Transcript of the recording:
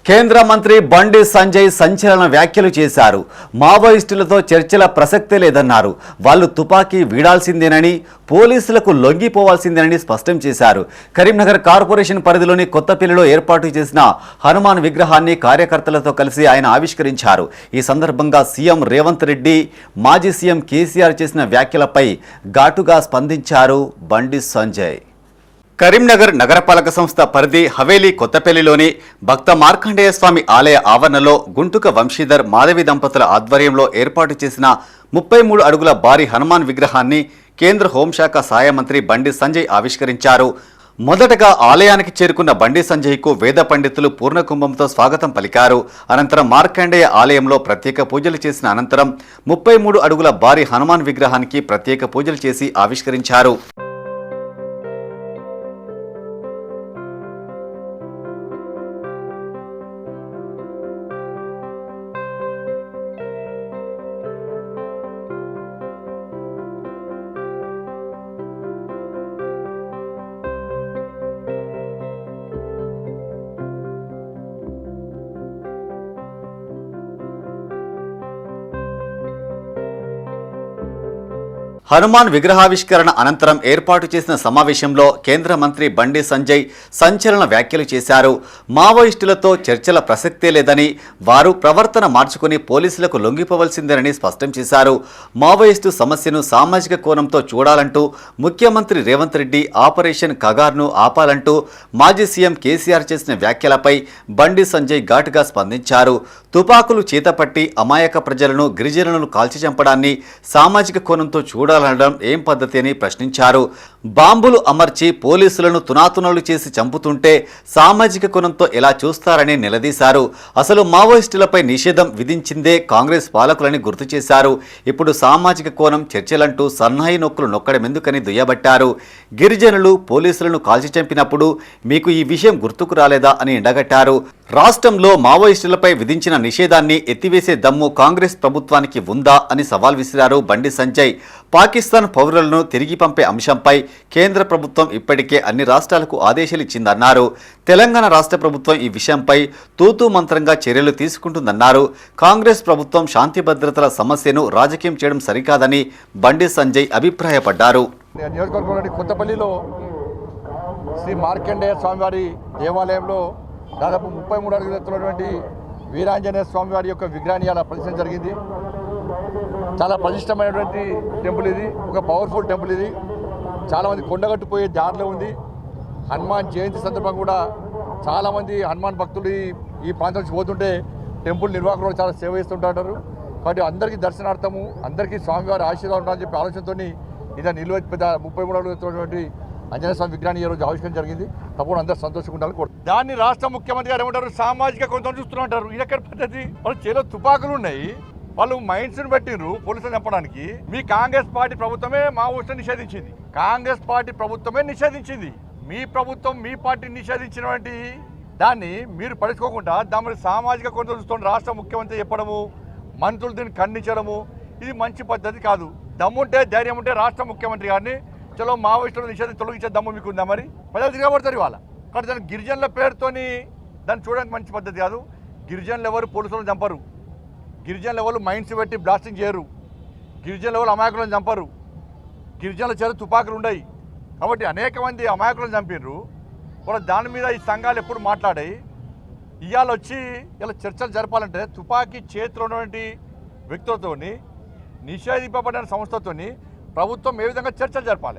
కేంద్ర మంత్రి బండి సంజయ్ సంచలన వ్యాఖ్యలు చేశారు. మావోయిస్టులతో చర్చల ప్రసక్తే లేదన్నారు. వాళ్ళు తుపాకీ వీడాల్సిందేనని, పోలీసులకు లొంగిపోవాల్సిందేనని స్పష్టం చేశారు. కరీంనగర్ కార్పొరేషన్ పరిధిలోని కొత్తపల్లిలో ఏర్పాటు చేసిన హనుమాన్ విగ్రహాన్ని కార్యకర్తలతో కలిసి ఆయన ఆవిష్కరించారు. ఈ సందర్భంగా సీఎం రేవంత్ రెడ్డి, మాజీ సీఎం కేసీఆర్ చేసిన వ్యాఖ్యలపై ఘాటుగా స్పందించారు బండి సంజయ్. కరీంనగర్ నగరపాలక సంస్థ పరిధి హవేలీ కొత్తపల్లిలోని భక్త మార్కండేయ స్వామి ఆలయ ఆవరణలో గుంటుక వంశీధర్ మాధవి దంపతుల ఆధ్వర్యంలో ఏర్పాటు చేసిన 33 అడుగుల భారీ హనుమాన్ విగ్రహాన్ని కేంద్ర హోంశాఖ సహాయ మంత్రి బండి సంజయ్ ఆవిష్కరించారు. మొదటగా ఆలయానికి చేరుకున్న బండి సంజయ్కు వేద పండితులు పూర్ణకుంభంతో స్వాగతం పలికారు. అనంతరం మార్కండేయ ఆలయంలో ప్రత్యేక పూజలు చేసిన అనంతరం 33 అడుగుల భారీ హనుమాన్ విగ్రహానికి ప్రత్యేక పూజలు చేసి ఆవిష్కరించారు. హనుమాన్ విగ్రహావిష్కరణ అనంతరం ఏర్పాటు చేసిన సమావేశంలో కేంద్ర మంత్రి బండి సంజయ్ సంచలన వ్యాఖ్యలు చేశారు. మావోయిస్టులతో చర్చల ప్రసక్తే లేదని, వారు ప్రవర్తన మార్చుకుని పోలీసులకు లొంగిపోవలసిందేనని స్పష్టం చేశారు. మావోయిస్టు సమస్యను సామాజిక కోణంతో చూడాలంటూ ముఖ్యమంత్రి రేవంత్ రెడ్డి ఆపరేషన్ కగార్ను ఆపాలంటూ మాజీ సీఎం కేసీఆర్ చేసిన వ్యాఖ్యలపై బండి సంజయ్ ఘాటుగా స్పందించారు. తుపాకులు చేతపట్టి అమాయక ప్రజలను, గిరిజనులను కాల్చి చంపడాన్ని సామాజిక కోణంతో చూడాలనడం ఏం పద్ధతి అని ప్రశ్నించారు. బాంబులు అమర్చి పోలీసులను తునాతునలు చేసి చంపుతుంటే సామాజిక కోణంతో ఎలా చూస్తారని నిలదీశారు. అసలు మావోయిస్టులపై నిషేధం విధించిందే కాంగ్రెస్ పాలకులని గుర్తు చేశారు. ఇప్పుడు సామాజిక కోణం చర్చలంటూ సన్నాయి నొక్కులు నొక్కడమెందుకని దుయ్యబట్టారు. గిరిజనులు పోలీసులను కాల్చి చంపినప్పుడు మీకు ఈ విషయం గుర్తుకు రాలేదా అని ఎండగట్టారు. రాష్ట్రంలో మావోయిస్టులపై విధించిన నిషేధాన్ని ఎత్తివేసే దమ్ము కాంగ్రెస్ ప్రభుత్వానికి ఉందా అని సవాల్ విసిరారు బండి సంజయ్. పాకిస్తాన్ పౌరులను తిరిగి పంపే అంశంపై కేంద్ర ప్రభుత్వం ఇప్పటికే అన్ని రాష్ట్రాలకు ఆదేశాలు ఇచ్చిందన్నారు. తెలంగాణ రాష్ట్ర ప్రభుత్వం ఈ విషయంపై తూతూ మంత్రంగా చర్యలు తీసుకుంటుందన్నారు. కాంగ్రెస్ ప్రభుత్వం శాంతి భద్రతల సమస్యను రాజకీయం చేయడం సరికాదని బండి సంజయ్ అభిప్రాయపడ్డారు. కొత్తపల్లిలో శ్రీ మార్కండేయ స్వామివారి దేవాలయంలో దాదాపు 33 అడుగులు ఎత్తున్నటువంటి వీరాంజనేయ స్వామి వారి యొక్క విగ్రహాన్ని అలా ప్రదర్శన జరిగింది. చాలా ప్రతిష్టమైనటువంటి టెంపుల్ ఇది, ఒక పవర్ఫుల్ టెంపుల్ ఇది. చాలామంది కొండగట్టుపోయే దారిలో ఉంది. హనుమాన్ జయంతి సందర్భంగా కూడా చాలామంది హనుమాన్ భక్తులు ఈ ప్రాంతం నుంచి పోతుంటే టెంపుల్ నిర్వాహకులు చాలా సేవ చేస్తుంటారు. కాబట్టి అందరికీ దర్శనార్థము, అందరికీ స్వామివారి ఆశీర్వాదం ఉండాలని చెప్పి ఆలోచనతో ఇదే నిలువ పెద్ద 33 అడుగులు ఎత్తున్నటువంటి ఆంజనేయ స్వామి విగ్రహాన్ని ఈ రోజు ఆవిష్కరణ జరిగింది. తప్పకుండా అందరూ సంతోషంగా ఉండాలని దాన్ని రాష్ట్ర ముఖ్యమంత్రి గారు ఏమంటారు, సామాజిక కొంత చూస్తున్నట్టారు. ఇదెక్కడ పద్ధతి? వాళ్ళు చేలో తుపాకులు ఉన్నాయి, వాళ్ళు మైండ్స్ని పెట్టిండ్రు పోలీసులు చంపడానికి. మీ కాంగ్రెస్ పార్టీ ప్రభుత్వమే మావోయిస్టులను నిషేధించింది. కాంగ్రెస్ పార్టీ ప్రభుత్వమే నిషేధించింది. మీ ప్రభుత్వం, మీ పార్టీ నిషేధించినటువంటి దాన్ని మీరు పడుచుకోకుండా దాని సామాజిక కొంత చూస్తున్న రాష్ట్ర ముఖ్యమంత్రి చెప్పడము, మంత్రులు దీన్ని ఖండించడము, ఇది మంచి పద్ధతి కాదు. దమ్ముంటే, ధైర్యం ఉంటే రాష్ట్ర ముఖ్యమంత్రి గారిని చలో మావోయిస్టులను నిషేధం తొలగించే దమ్ము మీకుందా? మరి ప్రజలు తిరగబడతారు ఇవాళ. కాబట్టి దాని గిరిజనుల పేరుతోని దాన్ని చూడడానికి మంచి పద్ధతి కాదు. గిరిజనులు ఎవరు పోలీసులను చంపరు, గిరిజనులు ఎవరు మైండ్స్ పెట్టి బ్లాస్టింగ్ చేయరు, గిరిజనులు ఎవరు అమాయకులను చంపరు, గిరిజనుల చేత తుపాకులు ఉన్నాయి. కాబట్టి అనేక మంది అమాయకులను చంపినరు. కూడా దాని మీద ఈ సంఘాలు ఎప్పుడు మాట్లాడాయి. ఇవాళ వచ్చి ఇలా చర్చలు జరపాలంటే తుపాకీ చేతిలో ఉన్నటువంటి వ్యక్తులతో, నిషేధింపబడిన సంస్థతో ప్రభుత్వం ఏ విధంగా చర్చలు జరపాలి?